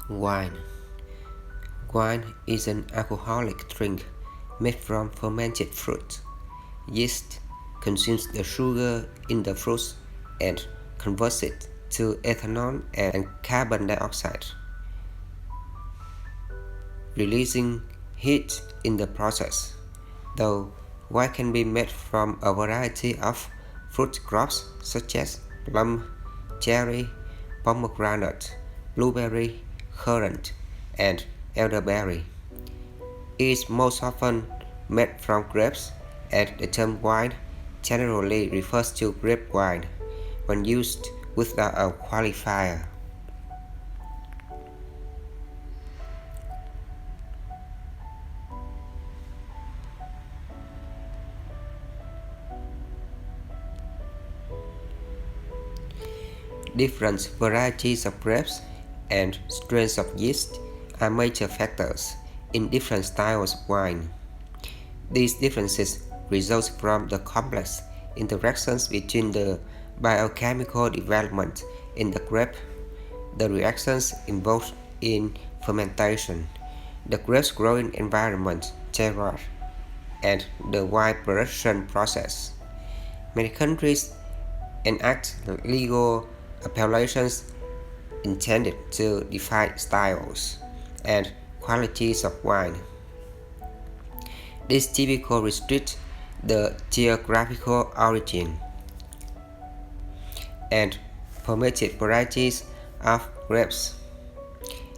Wine. Wine is an alcoholic drink made from fermented fruit. Yeast consumes the sugar in the fruit and converts it to ethanol and carbon dioxide, releasing heat in the process. Though wine can be made from a variety of fruit crops such as plum, cherry, pomegranate, blueberry, currant, and elderberry. It is most often made from grapes, and the term wine generally refers to grape wine when used without a qualifier. Different varieties of grapes and strains of yeast are major factors in different styles of wine. These differences result from the complex interactions between the biochemical development in the grape, the reactions involved in fermentation, the grape's growing environment, terroir, and the wine production process. Many countries enact legal appellations intended to define styles and qualities of wine. This typically restricts the geographical origin and permitted varieties of grapes,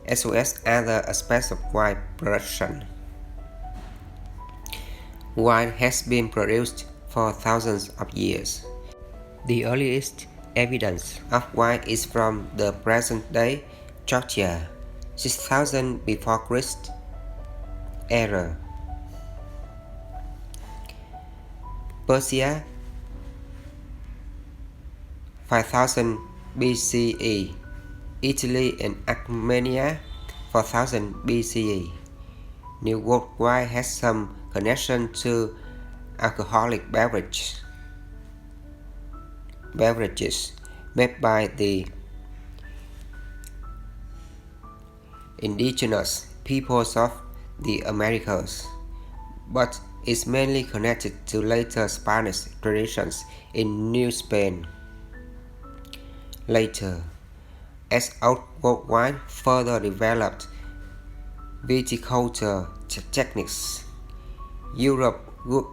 as well as other aspects of wine production. Wine has been produced for thousands of years. The earliest evidence of wine is from the present-day Georgia, 6000 before Christ era. Persia, 5000 BCE. Italy and Armenia, 4000 BCE. New World wine has some connection to alcoholic beverages made by the indigenous peoples of the Americas, but is mainly connected to later Spanish traditions in New Spain. Later, as outward wine further developed viticulture techniques, Europe would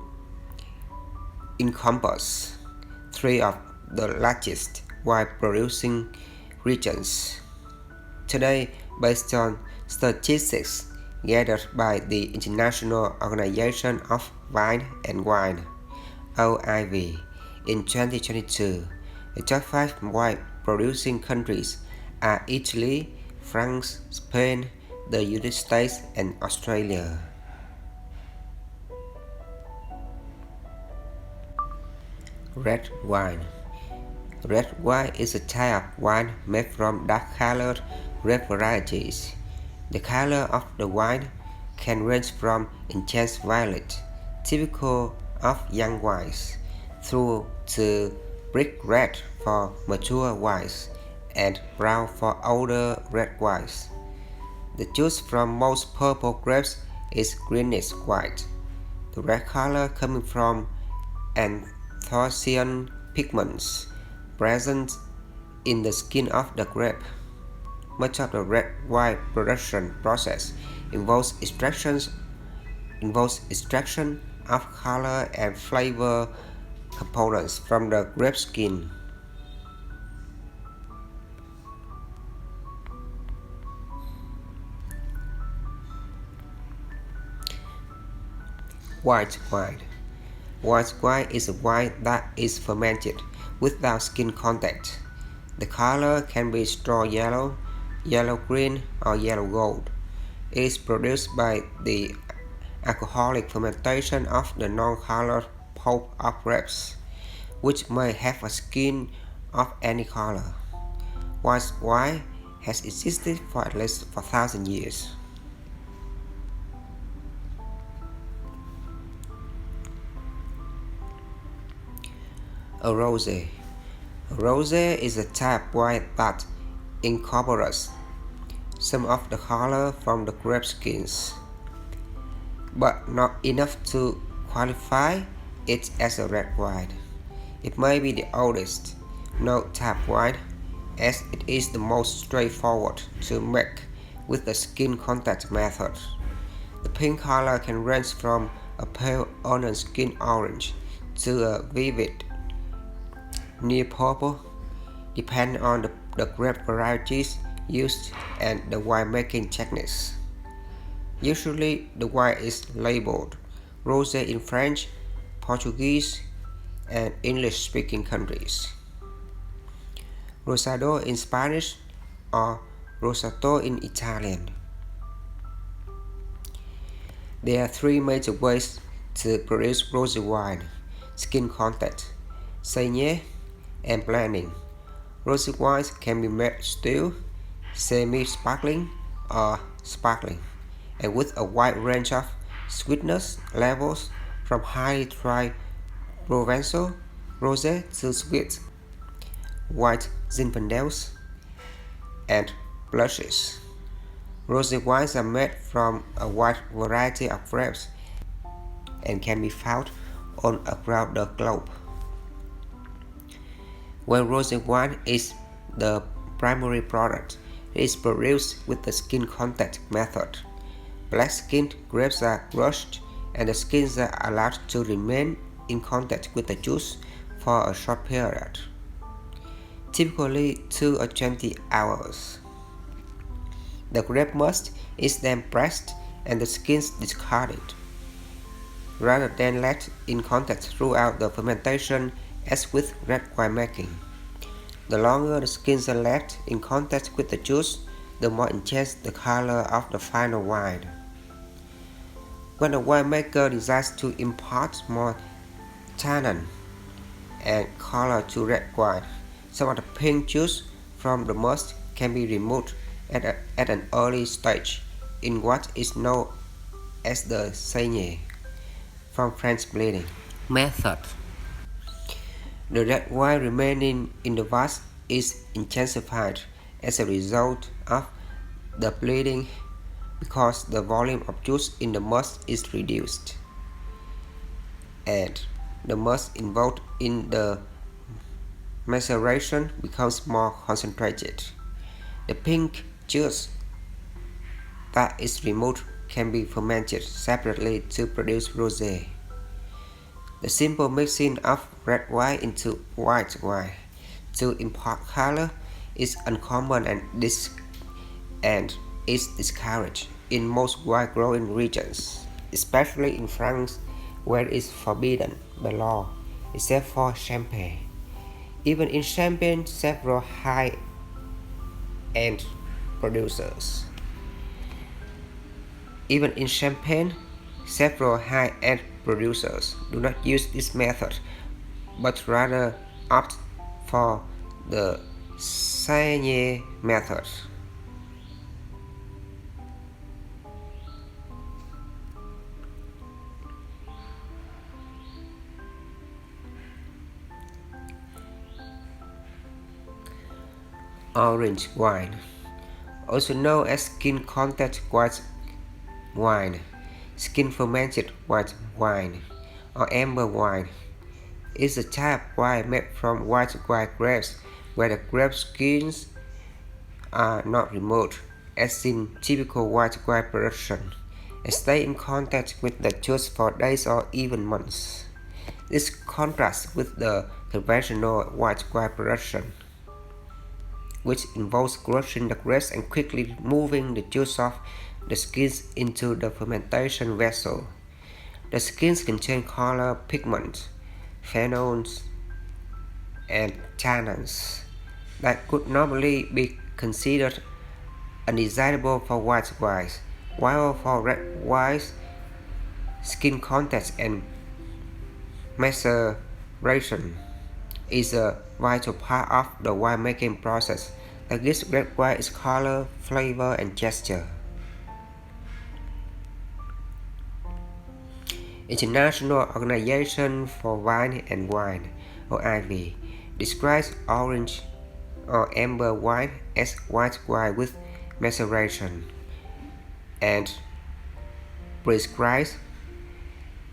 encompass three of the largest wine-producing regions. Today, based on statistics gathered by the International Organization of Wine and Wine (OIV) in 2022, the top 5 wine-producing countries are Italy, France, Spain, the United States, and Australia. Red wine. Red wine is a type of wine made from dark-colored grape varieties. The color of the wine can range from intense violet, typical of young wines, through to brick red for mature wines and brown for older red wines. The juice from most purple grapes is greenish white, the red color coming from anthocyan pigments present in the skin of the grape. Much of the red wine production process involves extraction of color and flavor components from the grape skin. White wine. White wine is a wine that is fermented without skin contact. The color can be straw yellow, yellow-green, or yellow-gold. It is produced by the alcoholic fermentation of the non-colored pulp of grapes, which may have a skin of any color. White wine has existed for at least 4,000 years. A rosé. A rosé is a type of wine that incorporates some of the color from the grape skins, but not enough to qualify it as a red wine. It may be the oldest no-tap wine, as it is the most straightforward to make with the skin contact method. The pink color can range from a pale onion skin orange to a vivid near purple, depending on the grape varieties used and the winemaking techniques. Usually, the wine is labeled rosé in French, Portuguese, and English-speaking countries, rosado in Spanish, or rosato in Italian. There are three major ways to produce rosé wine: skin contact, saignée, and blending. Rosé wines can be made still, semi-sparkling, or sparkling, and with a wide range of sweetness levels from highly dry Provençal rosé to sweet white Zinfandels and blushes. Rosé wines are made from a wide variety of grapes and can be found all around the globe. When rosé wine is the primary product, it is produced with the skin contact method. Black-skinned grapes are crushed and the skins are allowed to remain in contact with the juice for a short period, typically 2 or 20 hours. The grape must is then pressed and the skins discarded, rather than left in contact throughout the fermentation as with red wine making. The longer the skins are left in contact with the juice, the more intense the color of the final wine. When a winemaker desires to impart more tannin and color to red wine, some of the pink juice from the must can be removed at an early stage in what is known as the saignée, from French bleeding method. The red wine remaining in the vase is intensified as a result of the bleeding because the volume of juice in the must is reduced, and the must involved in the maceration becomes more concentrated. The pink juice that is removed can be fermented separately to produce rosé. The simple mixing of red wine into white wine to impart color is uncommon and is discouraged in most wine-growing regions, especially in France, where it is forbidden by law, except for Champagne. Even in Champagne, several high-end producers do not use this method, but rather opt for the saignée method. Orange wine, also known as skin contact white wine, skin fermented white wine, or amber wine, is a type of wine made from white wine grapes where the grape skins are not removed, as in typical white wine production, and stay in contact with the juice for days or even months. This contrasts with the conventional white wine production, which involves crushing the grapes and quickly removing the juice of the skins into the fermentation vessel. The skins contain color pigments, phenols, and tannins that could normally be considered undesirable for white wines, while for red wines, skin contact and maceration is a vital part of the winemaking process that gives red wine its color, flavor, and texture. International Organization for Wine and Wine, or IV, describes orange or amber wine as white wine with maceration and prescribes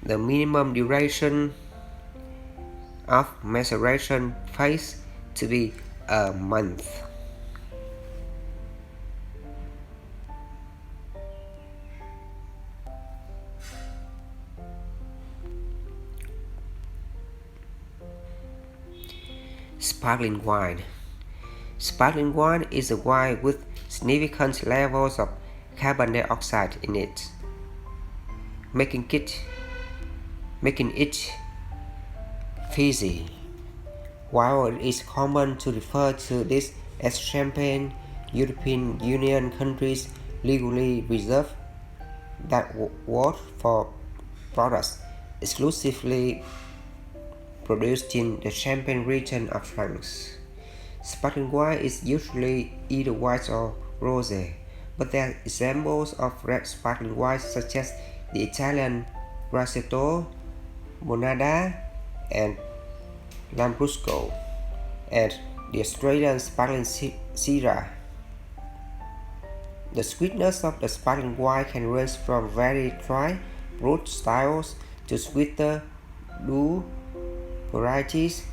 the minimum duration of maceration phase to be a month. Sparkling wine. Sparkling wine is a wine with significant levels of carbon dioxide in it, making it fizzy. While it is common to refer to this as champagne, European Union countries legally reserve that word for products exclusively produced in the Champagne region of France. Sparkling wine is usually either white or rosé, but there are examples of red sparkling wines such as the Italian Grassetto, Monada, and Lambrusco, and the Australian sparkling Syrah. The sweetness of the sparkling wine can range from very dry, brut styles to sweeter, blue varieties,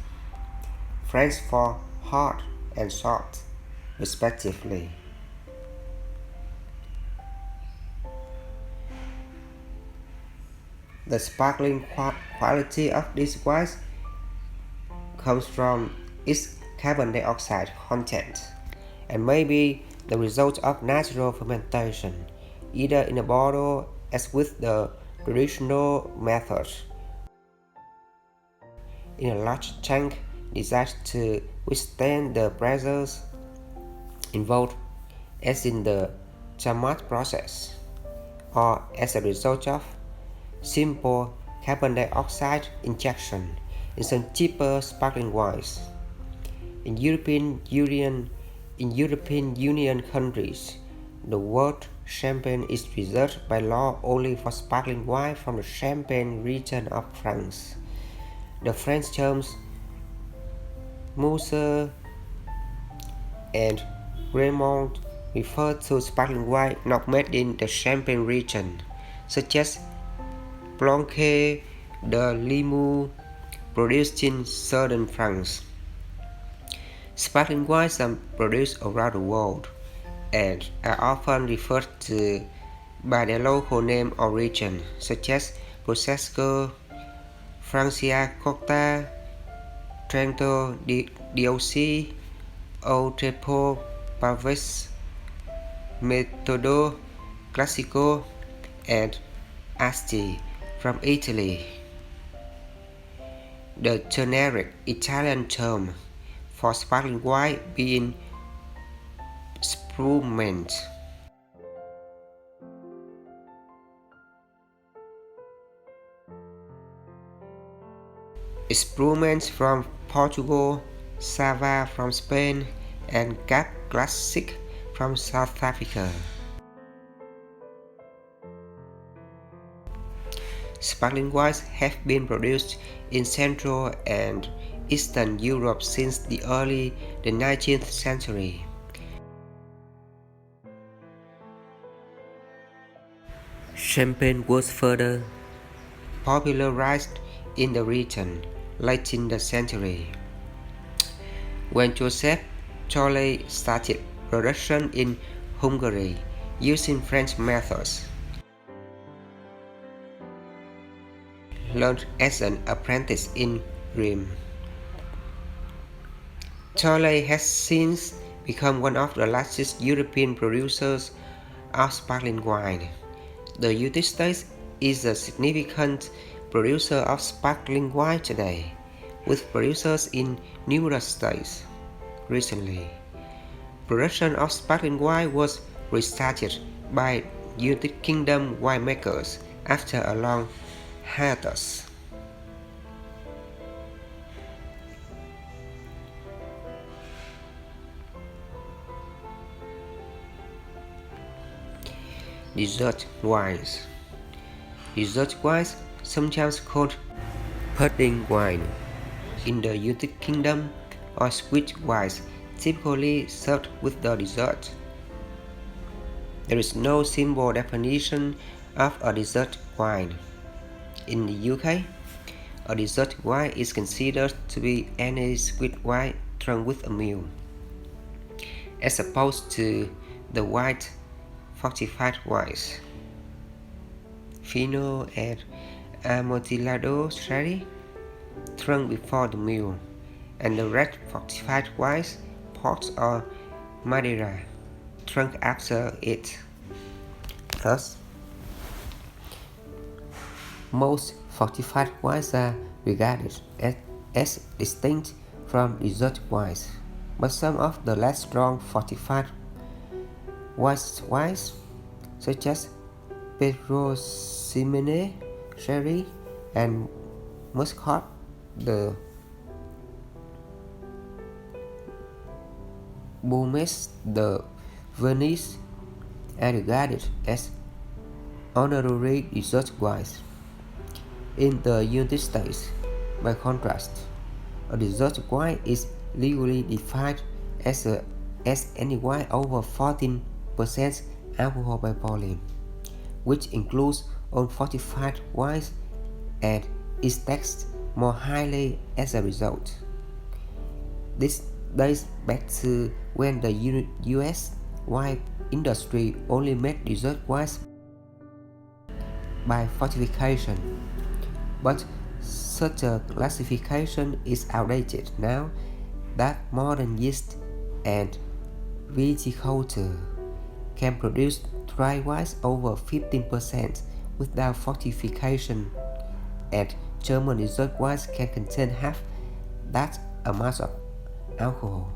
French for hard and soft, respectively. The sparkling quality of these wines comes from its carbon dioxide content and may be the result of natural fermentation, either in a bottle as with the traditional method, in a large tank designed to withstand the pressures involved as in the Chamat process, or as a result of simple carbon dioxide injection in some cheaper sparkling wines. In European Union countries, the word champagne is reserved by law only for sparkling wine from the Champagne region of France. The French terms Mousse and Raymond refer to sparkling wine not made in the Champagne region, such as Blanc de Limoux produced in southern France. Sparkling wines are produced around the world and are often referred to by their local name or region, such as Prosecco, Franciacorta, Trento DOC, Oltrepo Parves, Metodo Classico, and Asti from Italy. The generic Italian term for sparkling wine being Spumante. Spumante from Portugal, Sava from Spain, and Cap Classic from South Africa. Sparkling wines have been produced in Central and Eastern Europe since the early 19th century. Champagne was further popularized in the region late in the century, when Joseph Joly started production in Hungary using French methods. Learned as an apprentice in Rheims. Joly has since become one of the largest European producers of sparkling wine. The United States is a significant producer of sparkling wine today, with producers in numerous states. Recently, production of sparkling wine was restarted by United Kingdom winemakers after a long hiatus. Dessert wines. Dessert wines, sometimes called pudding wine in the United Kingdom, or sweet wines, typically served with the dessert. There is no simple definition of a dessert wine. In the UK, a dessert wine is considered to be any sweet wine drunk with a meal, as opposed to the white fortified wines, Fino and Amontillado sherry, drunk before the meal, and the red fortified wines, port or Madeira, drunk after it. Thus, most fortified wines are regarded as distinct from dessert wines, but some of the less strong fortified wines, such as Petrosimene sherry and Muscat, the Beaumes de Venice, are regarded as honorary dessert wines. In the United States, by contrast, a dessert wine is legally defined as any wine over 14% alcohol by volume, which includes unfortified wines and is taxed more highly as a result. This dates back to when the US wine industry only made dessert wines by fortification, but such a classification is outdated now that modern yeast and viticulture can produce dry wines over 15% without fortification, and German dessert wines can contain half that amount of alcohol.